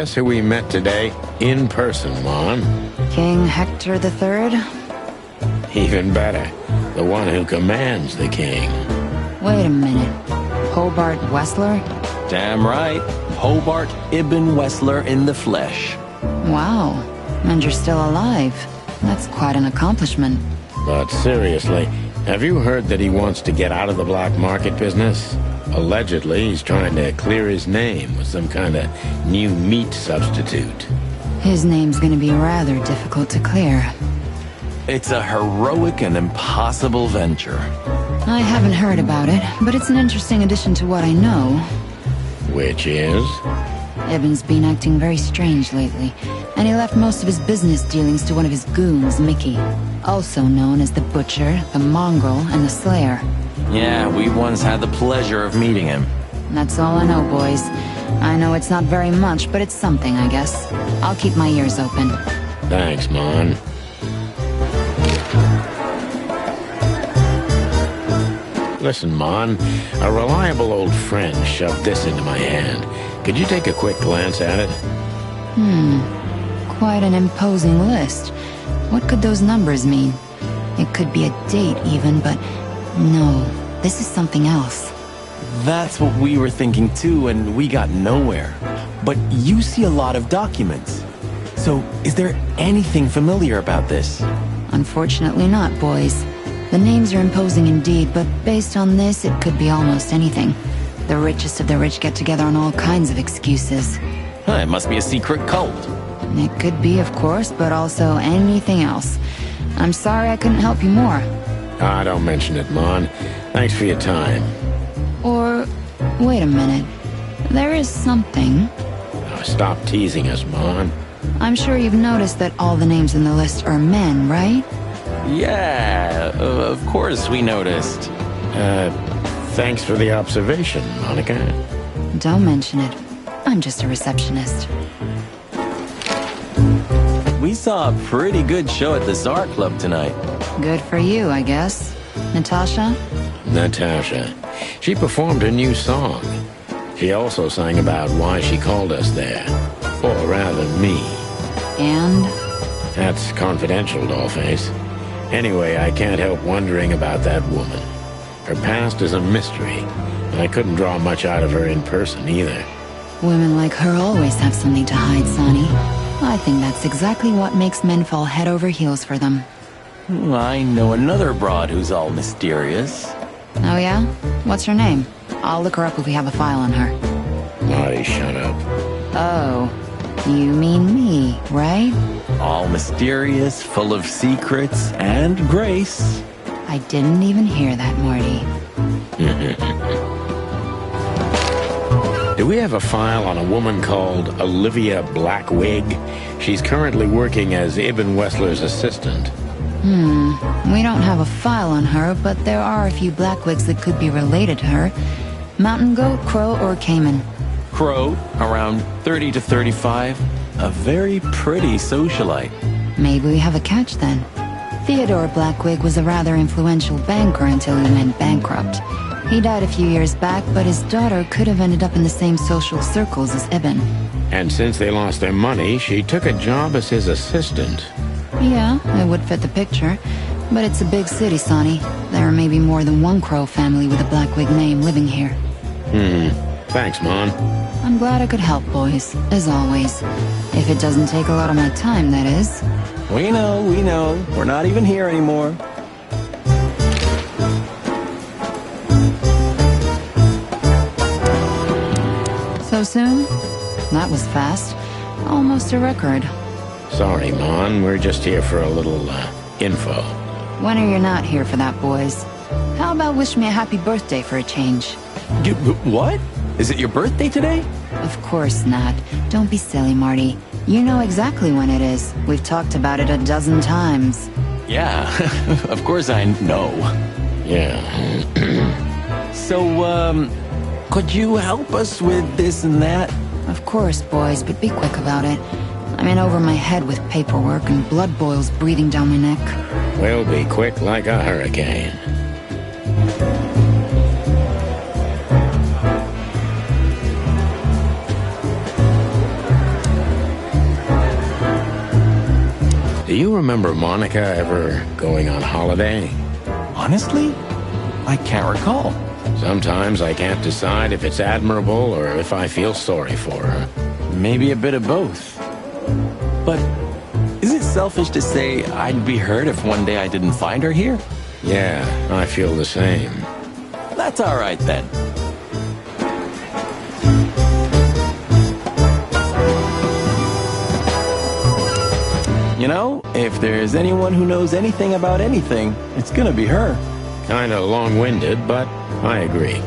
guess who we met today in person, Mon? King Hector III? Even better, the one who commands the king. Wait a minute. Hobart Wessler? Damn right. Hobart Ibn Wessler in the flesh. Wow. And you're still alive. That's quite an accomplishment. But seriously, have you heard that he wants to get out of the black market business? Allegedly, he's trying to clear his name with some kind of new meat substitute. His name's gonna be rather difficult to clear. It's a heroic and impossible venture. I haven't heard about it, but it's an interesting addition to what I know. Which is? Ibn's been acting very strange lately, and he left most of his business dealings to one of his goons, Mickey. Also known as the Butcher, the Mongrel, and the Slayer. Yeah, we once had the pleasure of meeting him. That's all I know, boys. I know it's not very much, but it's something, I guess. I'll keep my ears open. Thanks, Mon. Listen, Mon, a reliable old friend shoved this into my hand. Could you take a quick glance at it? Quite an imposing list. What could those numbers mean? It could be a date even, but no, this is something else. That's what we were thinking too, and we got nowhere. But you see a lot of documents. So, is there anything familiar about this? Unfortunately not, boys. The names are imposing indeed, but based on this, it could be almost anything. The richest of the rich get together on all kinds of excuses. Huh, it must be a secret cult. It could be, of course, but also anything else. I'm sorry I couldn't help you more. Ah, don't mention it, Mon. Thanks for your time. Or, wait a minute. There is something. Now, stop teasing us, Mon. I'm sure you've noticed that all the names in the list are men, right? Yeah, of course we noticed. Thanks for the observation, Monica. Don't mention it. I'm just a receptionist. We saw a pretty good show at the Tsar Club tonight. Good for you, I guess. Natasha? Natasha. She performed a new song. She also sang about why she called us there. Or rather, me. And? That's confidential, Dollface. Anyway, I can't help wondering about that woman. Her past is a mystery, and I couldn't draw much out of her in person either. Women like her always have something to hide, Sonny. I think that's exactly what makes men fall head over heels for them. I know another broad who's all mysterious. Oh yeah? What's her name? I'll look her up if we have a file on her. Marty, shut up. Oh, you mean me, right? All mysterious, full of secrets, and grace. I didn't even hear that, Morty. Do we have a file on a woman called Olivia Blackwig? She's currently working as Ibn Wessler's assistant. We don't have a file on her, but there are a few Blackwigs that could be related to her. Mountain Goat, Crow, or Cayman. Crow, around 30 to 35. A very pretty socialite. Maybe we have a catch then. Theodore Blackwig was a rather influential banker until he went bankrupt. He died a few years back, but his daughter could have ended up in the same social circles as Ibn. And since they lost their money, she took a job as his assistant. Yeah, it would fit the picture. But it's a big city, Sonny. There may be more than one Crow family with a Blackwig name living here. Thanks, Mon. I'm glad I could help, boys, as always. If it doesn't take a lot of my time, that is. We know. We're not even here anymore. So soon? That was fast. Almost a record. Sorry, Mon. We're just here for a little, info. When are you not here for that, boys? How about wish me a happy birthday for a change? What? Is it your birthday today? Of course not. Don't be silly, Marty. You know exactly when it is. We've talked about it a dozen times. Yeah, of course I know. Yeah. So, could you help us with this and that? Of course, boys, but be quick about it. I'm in over my head with paperwork and blood boils breathing down my neck. We'll be quick like a hurricane. Do you remember Monica ever going on holiday? Honestly, I can't recall. Sometimes I can't decide if it's admirable or if I feel sorry for her. Maybe a bit of both. But is it selfish to say I'd be hurt if one day I didn't find her here? Yeah, I feel the same. That's all right then. You know, if there's anyone who knows anything about anything, it's gonna be her. Kinda long-winded, but I agree.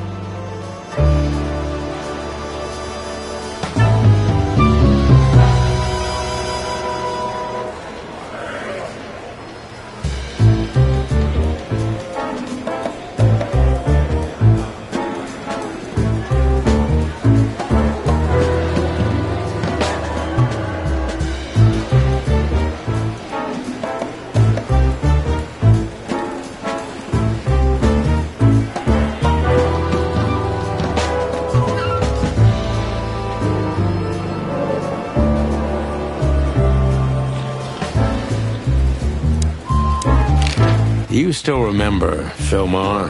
Do you still remember Philmar?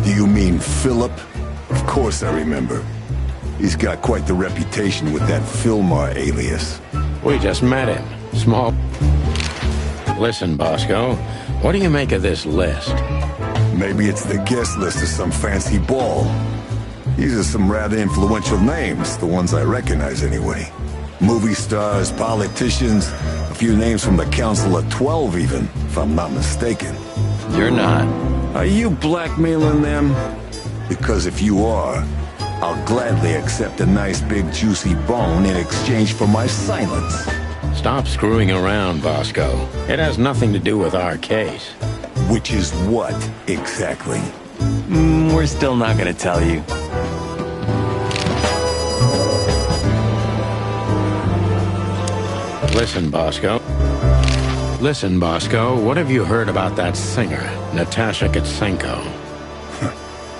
Do you mean Philip? Of course I remember. He's got quite the reputation with that Philmar alias. We just met him. Small... Listen, Bosco, what do you make of this list? Maybe it's the guest list of some fancy ball. These are some rather influential names, the ones I recognize anyway. Movie stars, politicians, a few names from the Council of 12 even, if I'm not mistaken. You're not. Are you blackmailing them? Because if you are, I'll gladly accept a nice big juicy bone in exchange for my silence. Stop screwing around, Bosco. It has nothing to do with our case. Which is what, exactly? We're still not gonna tell you. Listen, Bosco. Listen, Bosco, what have you heard about that singer, Natasha Katsenko?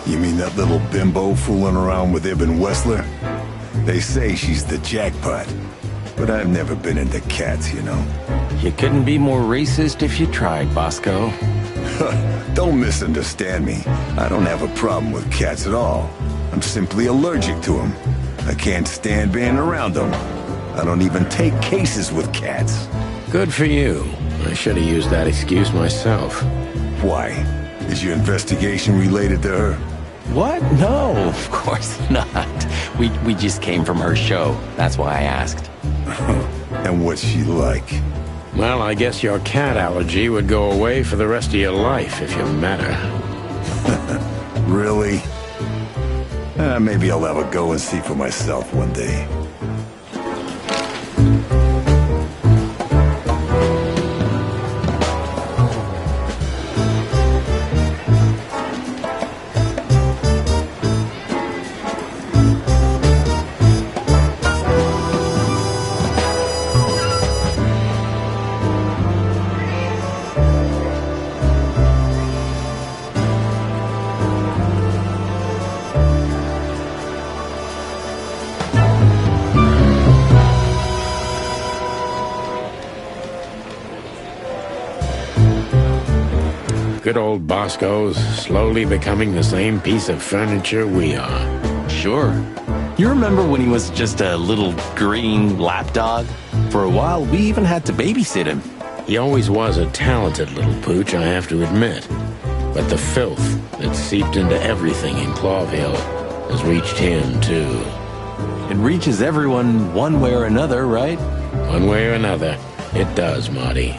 You mean that little bimbo fooling around with Ibn Wessler? They say she's the jackpot, but I've never been into cats, you know. You couldn't be more racist if you tried, Bosco. Don't misunderstand me. I don't have a problem with cats at all. I'm simply allergic to them. I can't stand being around them. I don't even take cases with cats. Good for you. I should have used that excuse myself. Why? Is your investigation related to her? What? No, of course not. We just came from her show. That's why I asked. And what's she like? Well, I guess your cat allergy would go away for the rest of your life if you met her. Really? Maybe I'll have a go and see for myself one day. Good old Bosco's slowly becoming the same piece of furniture we are. Sure. You remember when he was just a little green lapdog? For a while, we even had to babysit him. He always was a talented little pooch, I have to admit. But the filth that seeped into everything in Clawville has reached him, too. It reaches everyone one way or another, right? One way or another, it does, Marty.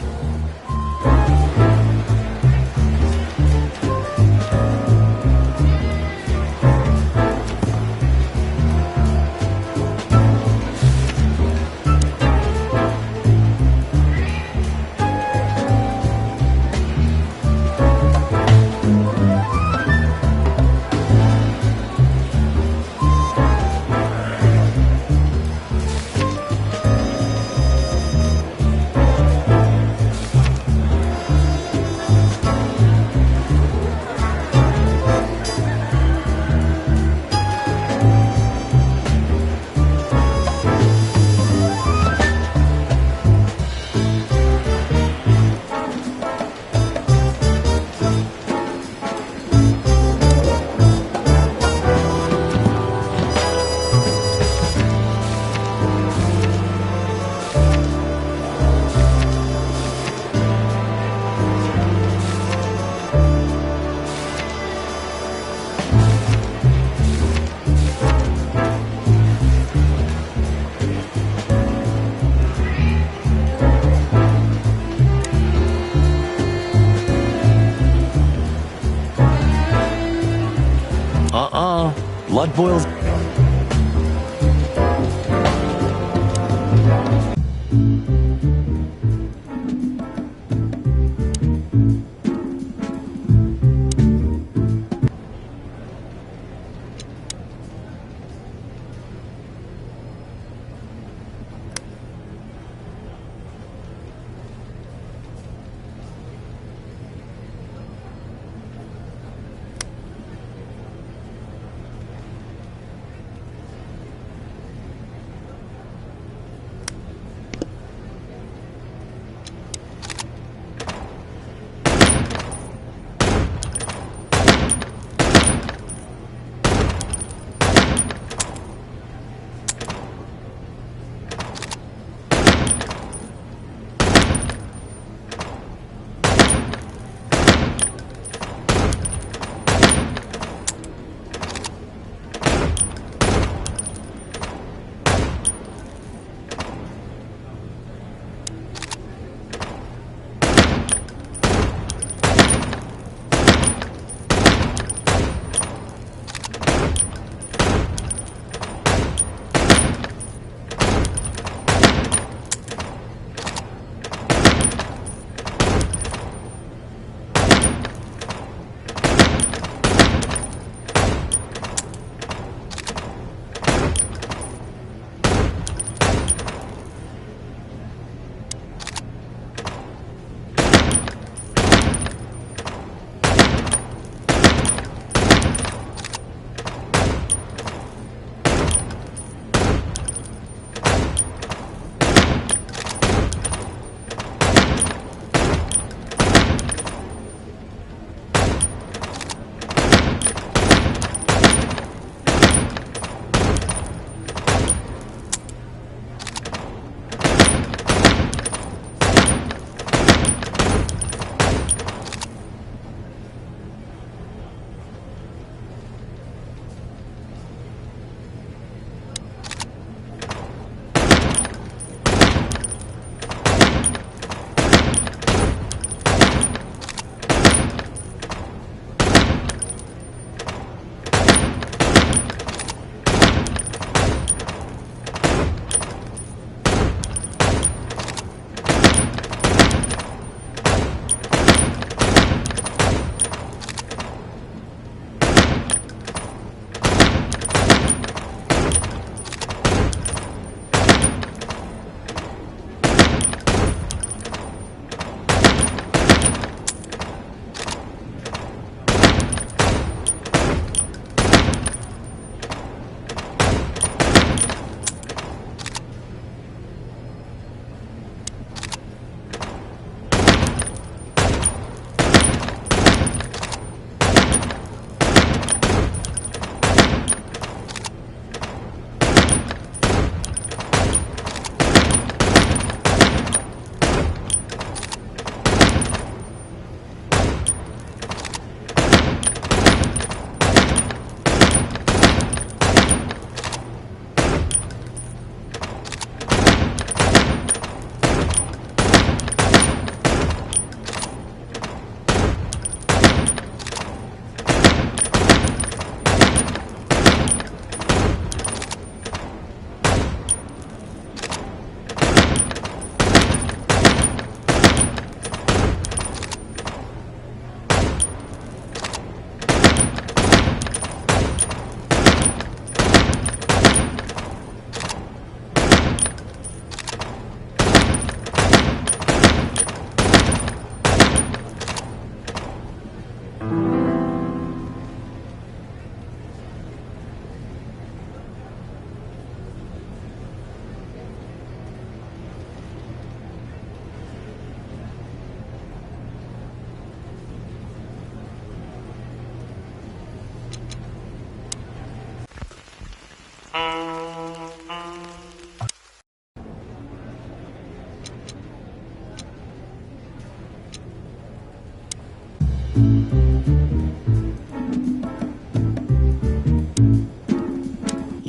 boils...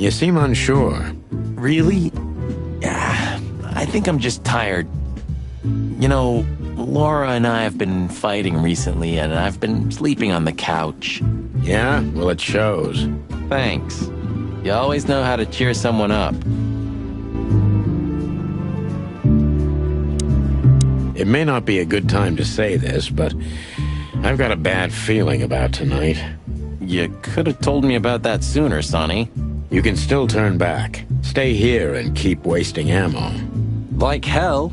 You seem unsure. Really? Yeah, I think I'm just tired. You know, Laura and I have been fighting recently, and I've been sleeping on the couch. Yeah? Well, it shows. Thanks. You always know how to cheer someone up. It may not be a good time to say this, but I've got a bad feeling about tonight. You could have told me about that sooner, Sonny. You can still turn back. Stay here and keep wasting ammo. Like hell.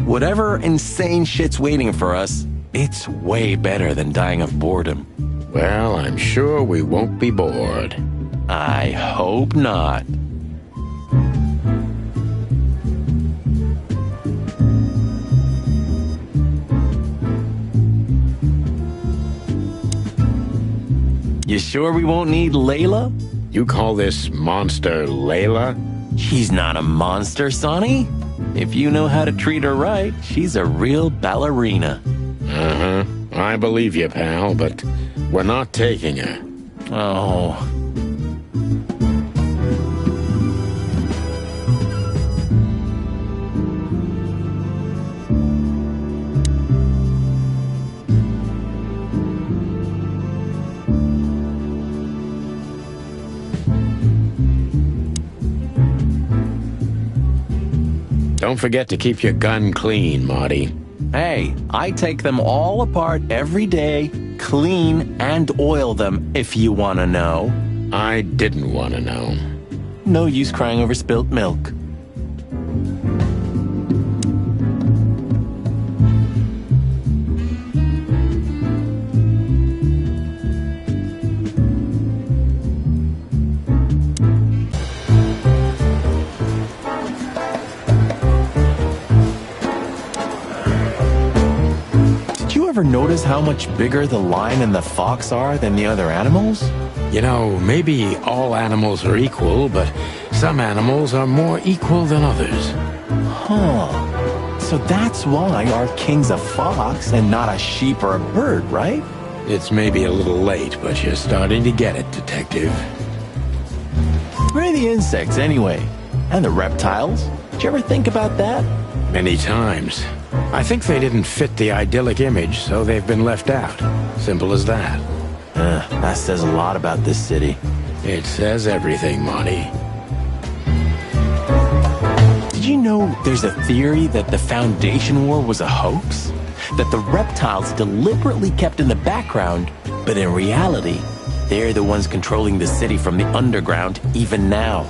Whatever insane shit's waiting for us, it's way better than dying of boredom. Well, I'm sure we won't be bored. I hope not. You sure we won't need Layla? You call this monster Layla? She's not a monster, Sonny. If you know how to treat her right, she's a real ballerina. Uh-huh. I believe you, pal, but we're not taking her. Oh. Don't forget to keep your gun clean, Marty. Hey, I take them all apart every day, clean and oil them, if you want to know. I didn't want to know. No use crying over spilt milk. Ever notice how much bigger the lion and the fox are than the other animals? You know, maybe all animals are equal, but some animals are more equal than others. Huh. So that's why our king's a fox and not a sheep or a bird, right? It's maybe a little late, but you're starting to get it, Detective. Where are the insects, anyway? And the reptiles? Did you ever think about that? Many times. I think they didn't fit the idyllic image, so they've been left out. Simple as that. That says a lot about this city. It says everything, Marty. Did you know there's a theory that the Foundation War was a hoax? That the reptiles deliberately kept in the background, but in reality, they're the ones controlling the city from the underground even now.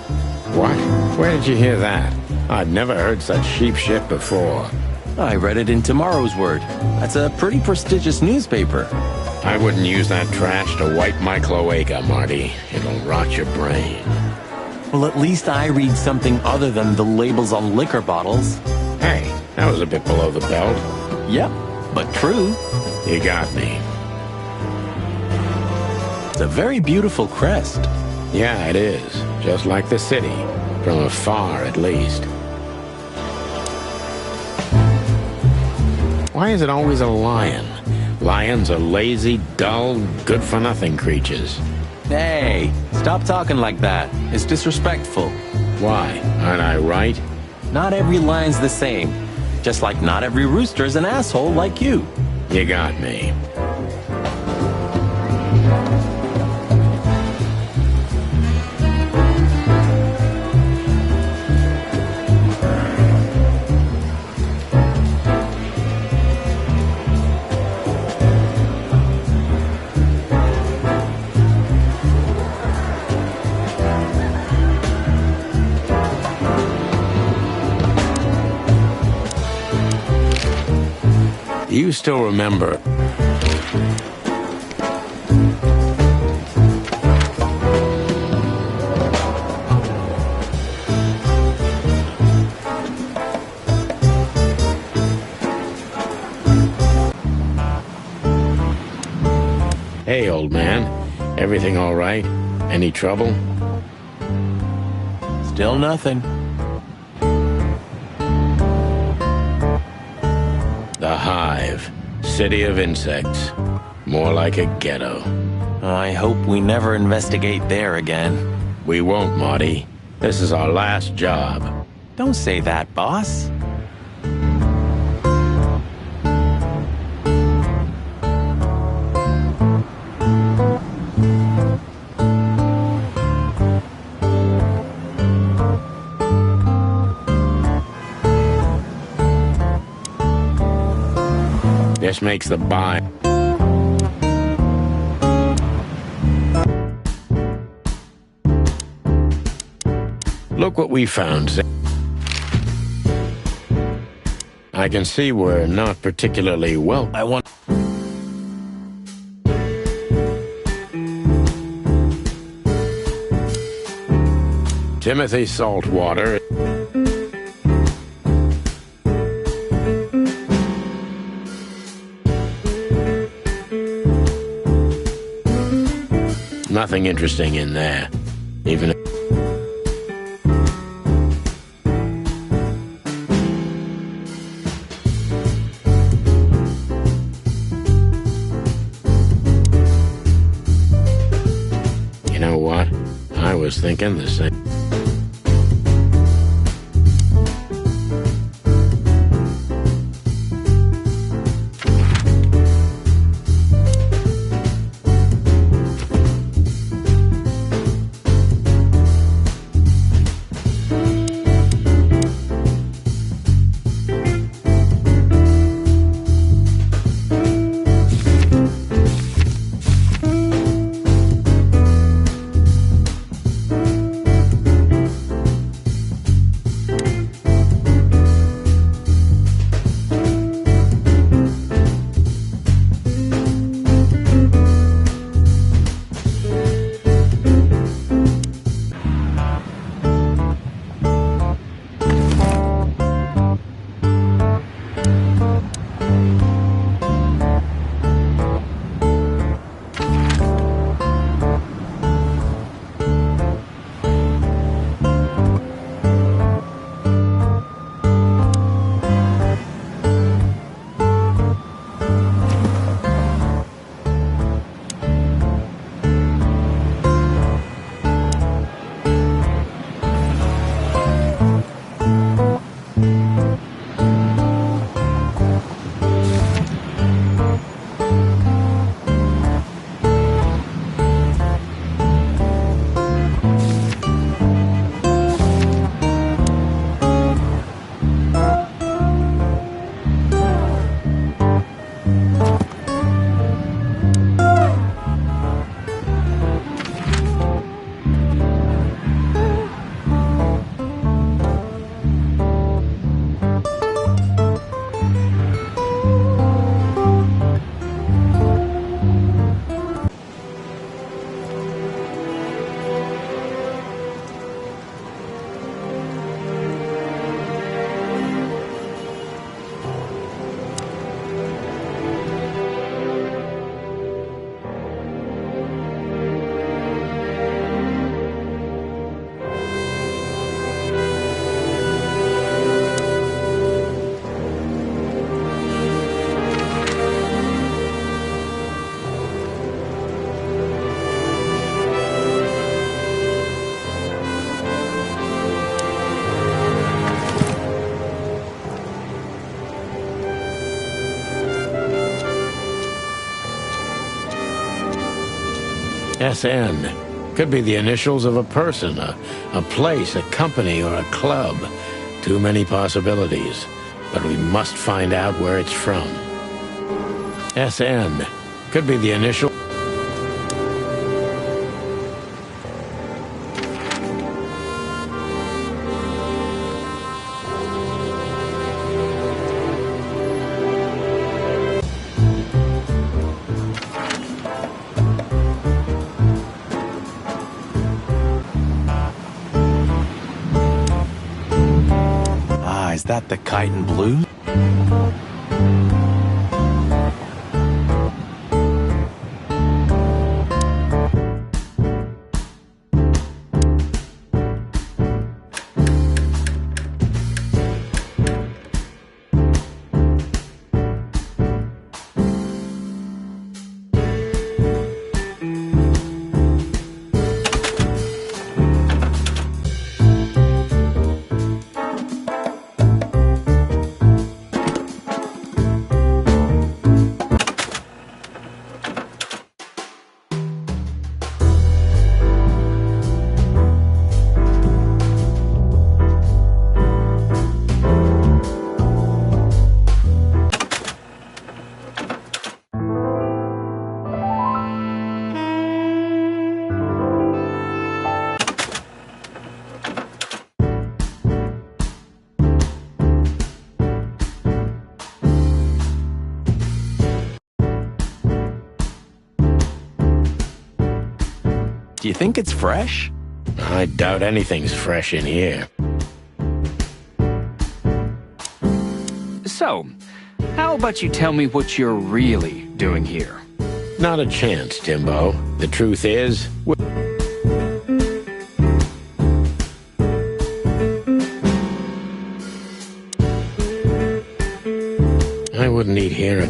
What? Where did you hear that? I've never heard such sheep shit before. I read it in Tomorrow's Word. That's a pretty prestigious newspaper. I wouldn't use that trash to wipe my cloaca, Marty. It'll rot your brain. Well, at least I read something other than the labels on liquor bottles. Hey, that was a bit below the belt. Yep, but true. You got me. It's a very beautiful crest. Yeah, it is. Just like the city. From afar, at least. Why is it always a lion? Lions are lazy, dull, good-for-nothing creatures. Hey, stop talking like that. It's disrespectful. Why? Aren't I right? Not every lion's the same. Just like not every rooster's an asshole like you. You got me. You still remember... Hey, old man. Everything all right? Any trouble? Still nothing. The Hive. City of insects. More like a ghetto. I hope we never investigate there again. We won't, Marty. This is our last job. Don't say that, boss. This makes the buy. Look what we found. I can see we're not particularly well. I want... Timothy Saltwater. Nothing interesting in there. Even if... You know what? I was thinking the same. SN. Could be the initials of a person, a place, a company, or a club. Too many possibilities. But we must find out where it's from. SN. Could be the initial... Is that the Kite and Blues? Do you think it's fresh? I doubt anything's fresh in here. So, how about you tell me what you're really doing here? Not a chance, Timbo. The truth is, I wouldn't eat here.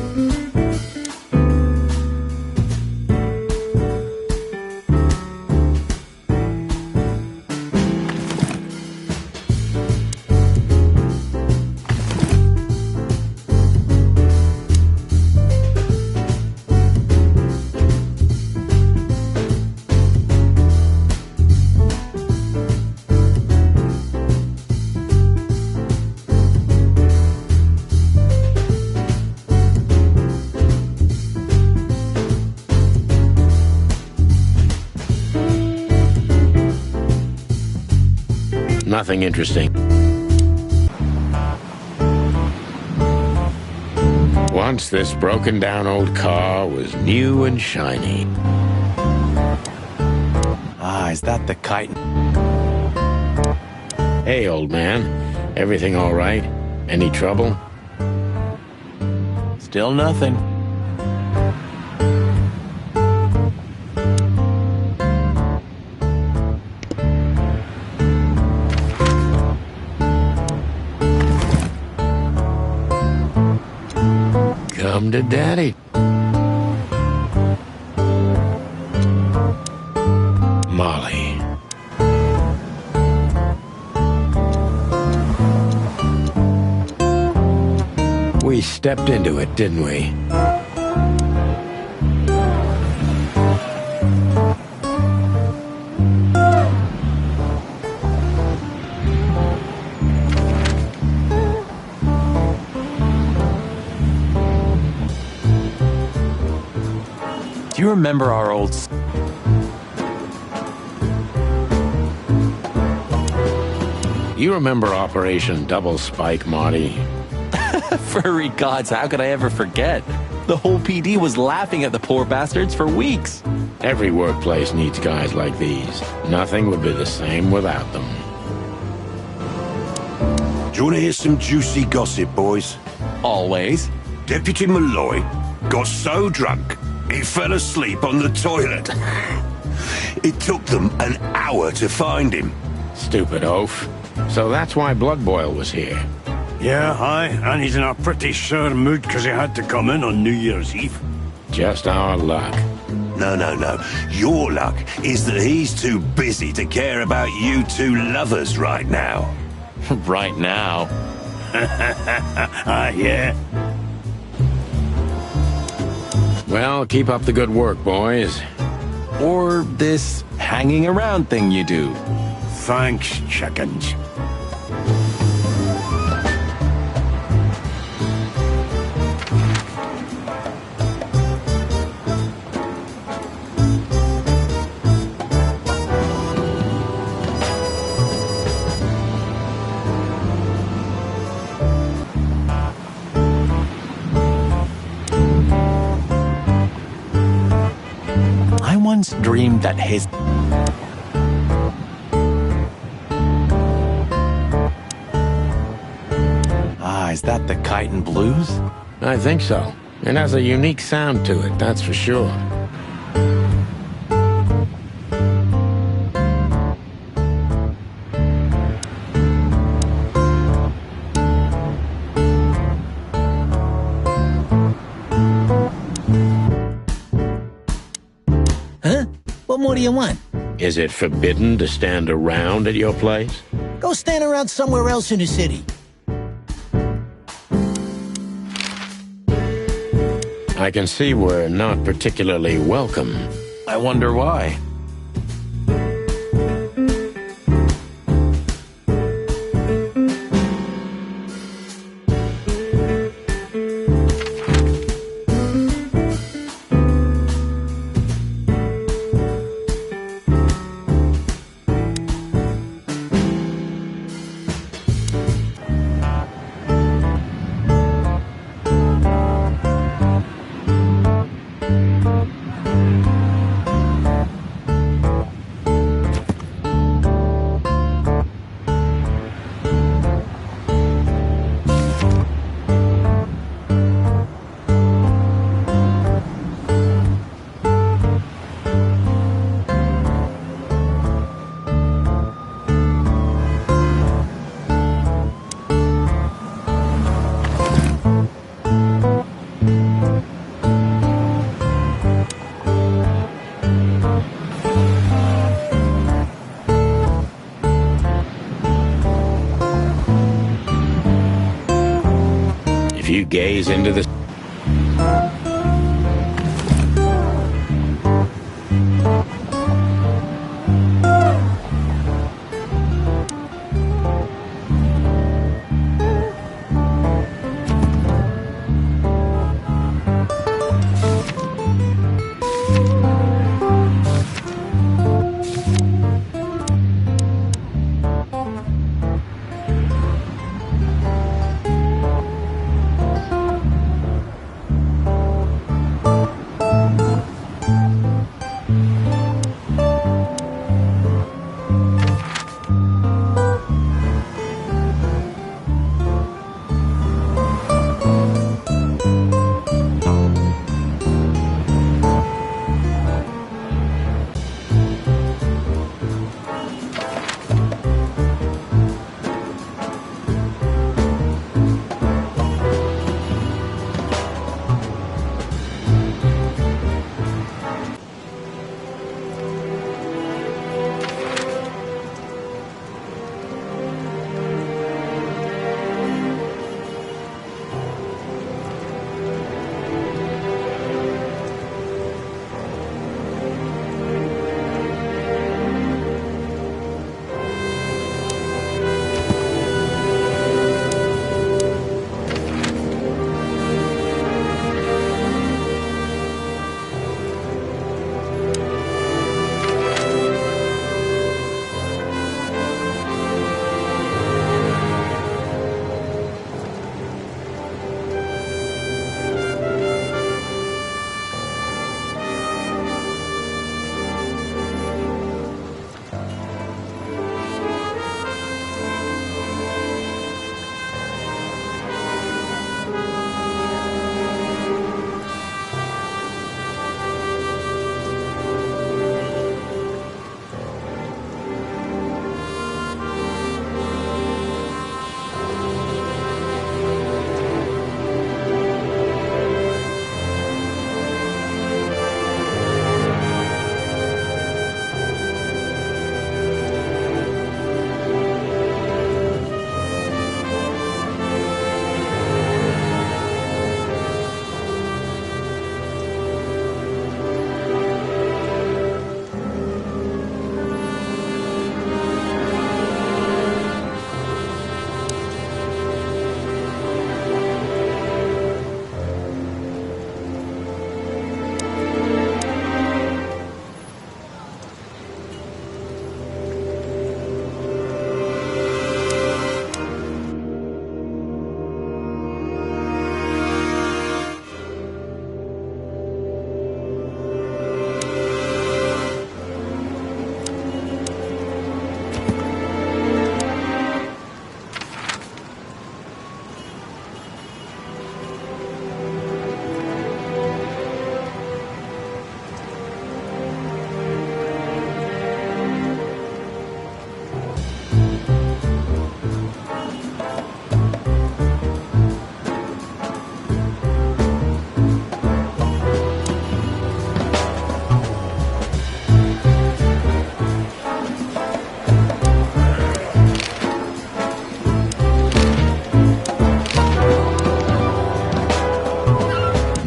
Nothing interesting. Once this broken down old car was new and shiny. Ah, is that the kite? Hey, old man. Everything all right? Any trouble? Still nothing. Come to daddy. Molly. We stepped into it, didn't we? Do you remember our old... You remember Operation Double Spike, Marty? Furry gods, how could I ever forget? The whole PD was laughing at the poor bastards for weeks. Every workplace needs guys like these. Nothing would be the same without them. Do you want to hear some juicy gossip, boys? Always. Deputy Malloy got so drunk, he fell asleep on the toilet. It took them an hour to find him. Stupid oaf. So that's why Blood Boil was here. Yeah, aye, and he's in a pretty sore mood because he had to come in on New Year's Eve. Just our luck. No. Your luck is that he's too busy to care about you two lovers right now. Right now. Ah, yeah. Well, keep up the good work, boys. Or this hanging around thing you do. Thanks, chickens. I once dreamed that his... Ah, is that the Kite and Blues? I think so. It has a unique sound to it, that's for sure. Huh? What more do you want? Is it forbidden to stand around at your place? Go stand around somewhere else in the city. I can see we're not particularly welcome. I wonder why. ways into the...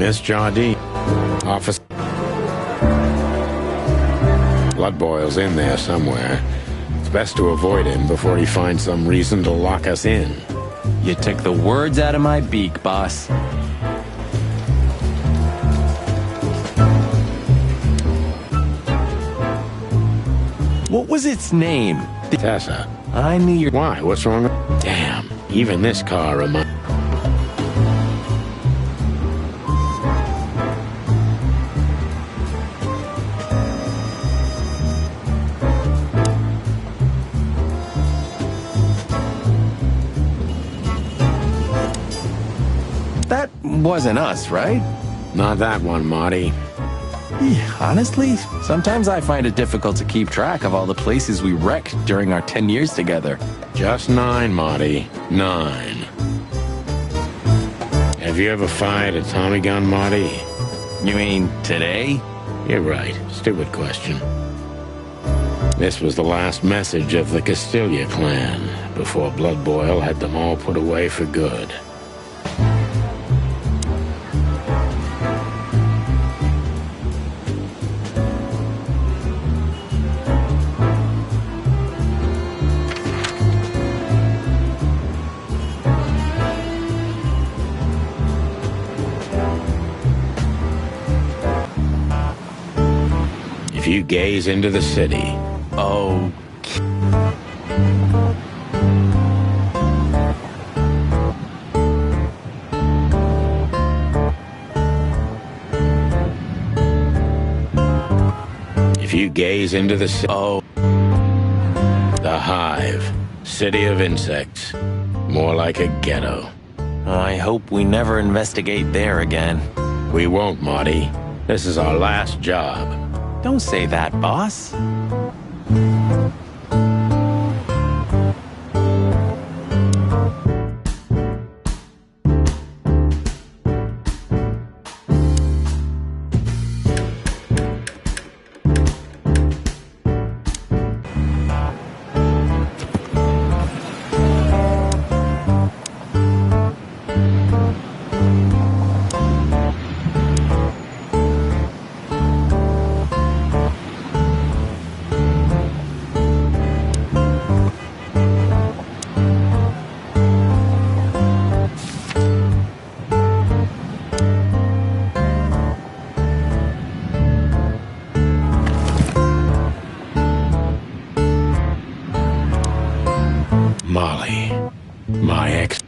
Miss Jardine. Office. Blood boil's in there somewhere. It's best to avoid him before he finds some reason to lock us in. You took the words out of my beak, boss. What was its name? Tessa. I knew you. Why? What's wrong? Damn. Even this car reminds... That wasn't us, right? Not that one, Marty. Honestly, sometimes I find it difficult to keep track of all the places we wrecked during our 10 years together. Just 9, Marty. 9. Have you ever fired a Tommy gun, Marty? You mean today? You're right. Stupid question. This was the last message of the Castilla clan before Blood Boil had them all put away for good. If you gaze into the city, Oh, if you gaze into the city, oh, the Hive, city of insects, more like a ghetto. I hope we never investigate there again. We won't, Marty. This is our last job. Don't say that, boss. Molly, my ex.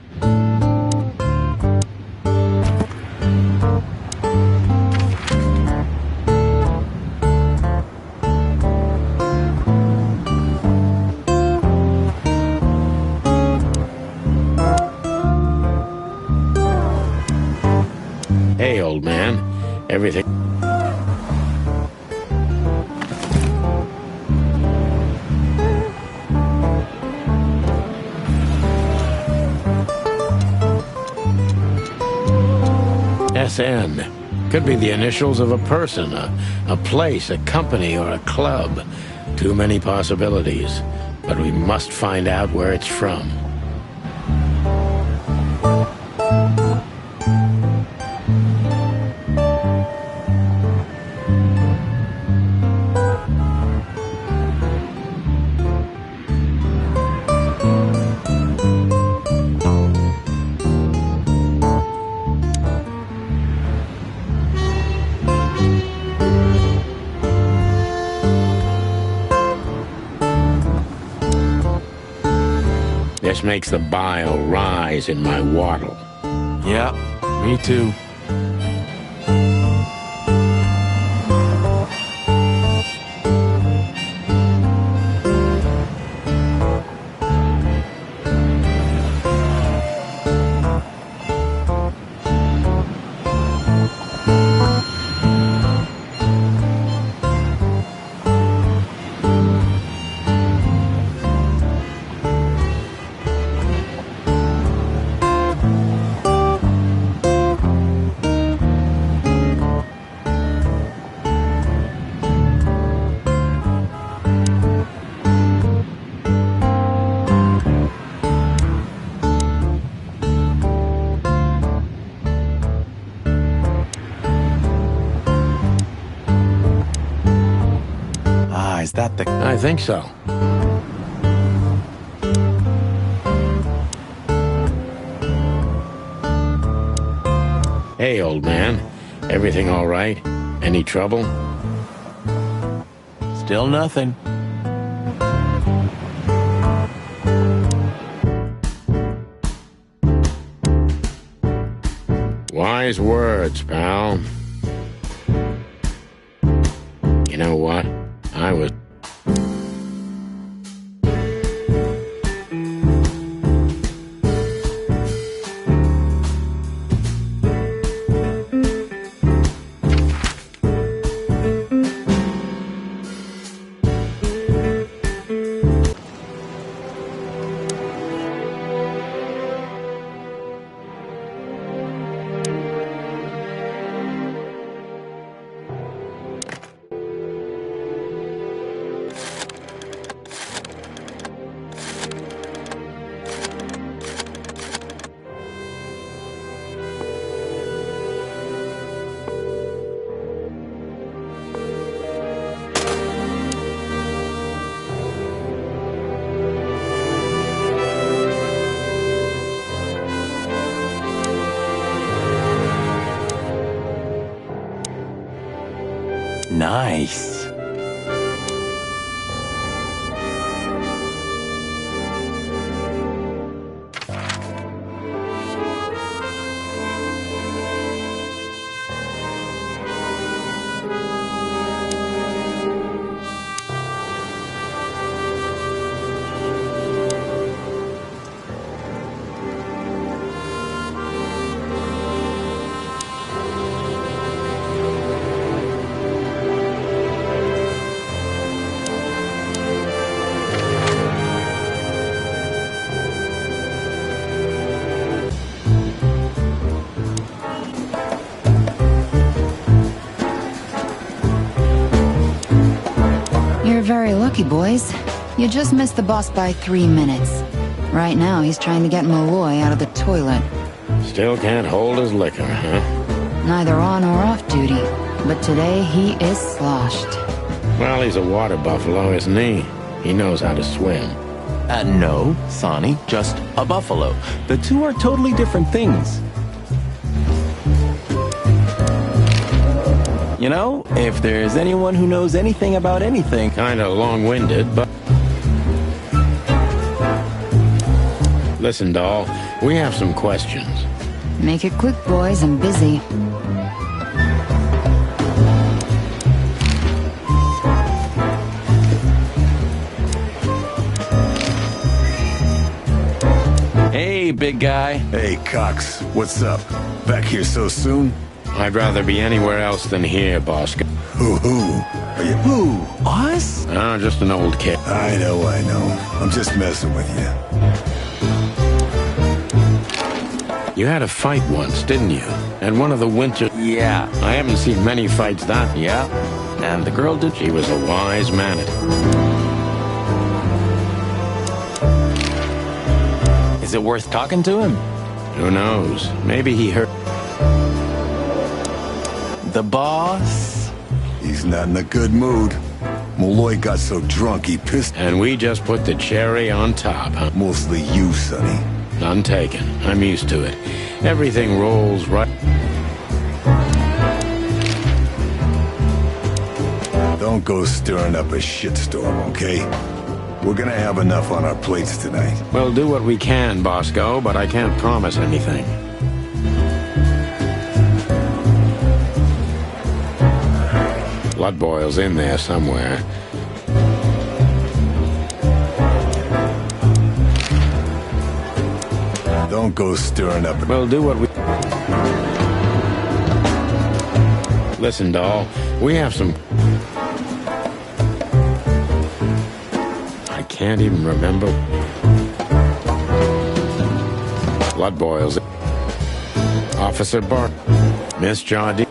Hey, old man. Everything. SN. Could be the initials of a person, a place, a company, or a club. Too many possibilities. But we must find out where it's from. This makes the bile rise in my waddle. Yeah, me too. Is that the... I think so. Hey, old man. Everything all right? Any trouble? Still nothing. Wise words, pal. You know what? I was... Nice. very lucky, boys. You just missed the boss by 3 minutes. Right now, he's trying to get Malloy out of the toilet. Still can't hold his liquor, huh? Neither on or off duty, but today he is sloshed. Well, he's a water buffalo, isn't he? He knows how to swim. No, Sonny, just a buffalo. The two are totally different things. You know, if there's anyone who knows anything about anything... Kinda long-winded, but... Listen, doll, we have some questions. Make it quick, boys. I'm busy. Hey, big guy. Hey, Cox. What's up? Back here so soon? I'd rather be anywhere else than here, Bosco. Who? Are you... Who? Us? Oh, just an old kid. I know. I'm just messing with you. You had a fight once, didn't you? At one of the winter... Yeah. I haven't seen many fights that... Yeah. And the girl did... She was a wise man. Is it worth talking to him? Who knows? Maybe he heard... The boss? He's not in a good mood. Malloy got so drunk he pissed... And we just put the cherry on top, huh? Mostly you, Sonny. None taken. I'm used to it. Everything rolls right... Don't go stirring up a shitstorm, okay? We're gonna have enough on our plates tonight. We'll do what we can, Bosco, but I can't promise anything. Blood boil's in there somewhere. Don't go stirring up... We'll do what we... Listen, doll, we have some... I can't even remember. Blood boils. Officer Bart. Miss Jardine.